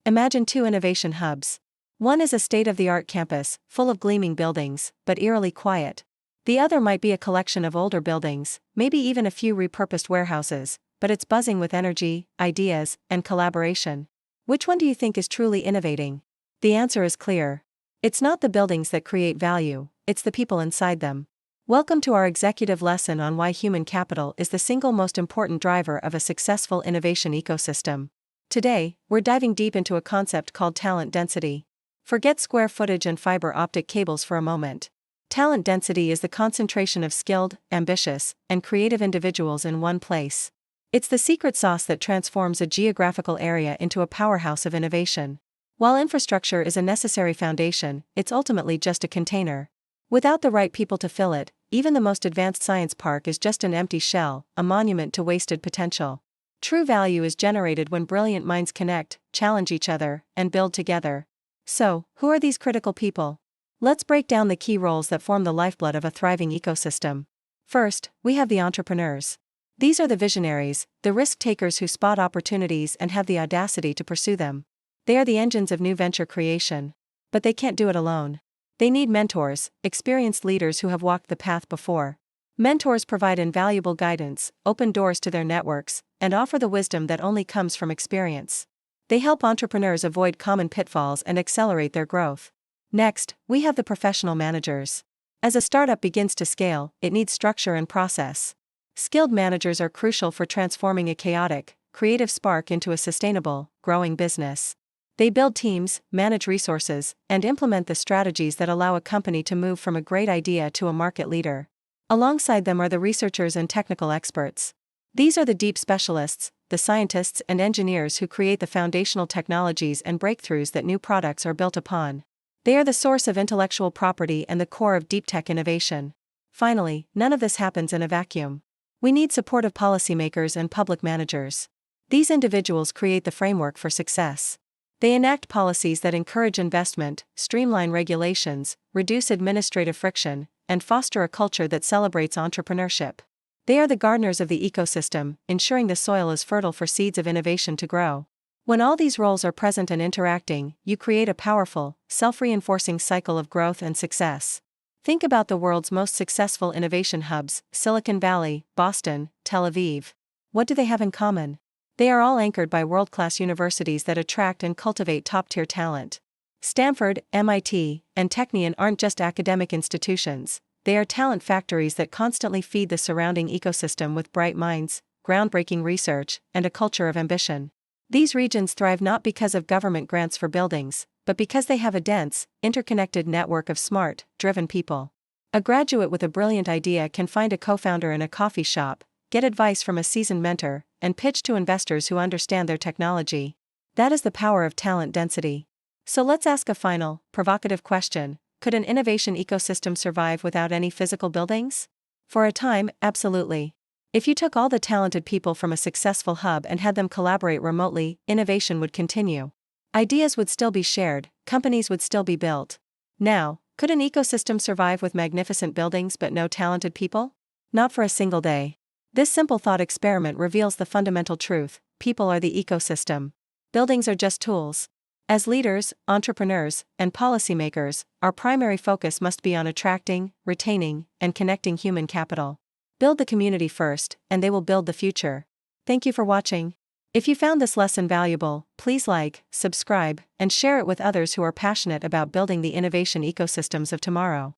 Imagine two innovation hubs. One is a state-of-the-art campus, full of gleaming buildings, but eerily quiet. The other might be a collection of older buildings, maybe even a few repurposed warehouses, but it's buzzing with energy, ideas, and collaboration. Which one do you think is truly innovating? The answer is clear. It's not the buildings that create value, it's the people inside them. Welcome to our executive lesson on why human capital is the single most important driver of a successful innovation ecosystem. Today, we're diving deep into a concept called talent density. Forget square footage and fiber optic cables for a moment. Talent density is the concentration of skilled, ambitious, and creative individuals in one place. It's the secret sauce that transforms a geographical area into a powerhouse of innovation. While infrastructure is a necessary foundation, it's ultimately just a container. Without the right people to fill it, even the most advanced science park is just an empty shell, a monument to wasted potential. True value is generated when brilliant minds connect, challenge each other, and build together. So, who are these critical people? Let's break down the key roles that form the lifeblood of a thriving ecosystem. First, we have the entrepreneurs. These are the visionaries, the risk-takers who spot opportunities and have the audacity to pursue them. They are the engines of new venture creation. But they can't do it alone. They need mentors, experienced leaders who have walked the path before. Mentors provide invaluable guidance, open doors to their networks, and offer the wisdom that only comes from experience. They help entrepreneurs avoid common pitfalls and accelerate their growth. Next, we have the professional managers. As a startup begins to scale, it needs structure and process. Skilled managers are crucial for transforming a chaotic, creative spark into a sustainable, growing business. They build teams, manage resources, and implement the strategies that allow a company to move from a great idea to a market leader. Alongside them are the researchers and technical experts. These are the deep specialists, the scientists and engineers who create the foundational technologies and breakthroughs that new products are built upon. They are the source of intellectual property and the core of deep tech innovation. Finally, none of this happens in a vacuum. We need supportive policymakers and public managers. These individuals create the framework for success. They enact policies that encourage investment, streamline regulations, reduce administrative friction, and foster a culture that celebrates entrepreneurship. They are the gardeners of the ecosystem, ensuring the soil is fertile for seeds of innovation to grow. When all these roles are present and interacting, you create a powerful, self-reinforcing cycle of growth and success. Think about the world's most successful innovation hubs: Silicon Valley, Boston, Tel Aviv. What do they have in common? They are all anchored by world-class universities that attract and cultivate top-tier talent. Stanford, MIT, and Technion aren't just academic institutions, they are talent factories that constantly feed the surrounding ecosystem with bright minds, groundbreaking research, and a culture of ambition. These regions thrive not because of government grants for buildings, but because they have a dense, interconnected network of smart, driven people. A graduate with a brilliant idea can find a co-founder in a coffee shop, get advice from a seasoned mentor, and pitch to investors who understand their technology. That is the power of talent density. So let's ask a final, provocative question: could an innovation ecosystem survive without any physical buildings? For a time, absolutely. If you took all the talented people from a successful hub and had them collaborate remotely, innovation would continue. Ideas would still be shared, companies would still be built. Now, could an ecosystem survive with magnificent buildings but no talented people? Not for a single day. This simple thought experiment reveals the fundamental truth: people are the ecosystem. Buildings are just tools. As leaders, entrepreneurs, and policymakers, our primary focus must be on attracting, retaining, and connecting human capital. Build the community first, and they will build the future. Thank you for watching. If you found this lesson valuable, please like, subscribe, and share it with others who are passionate about building the innovation ecosystems of tomorrow.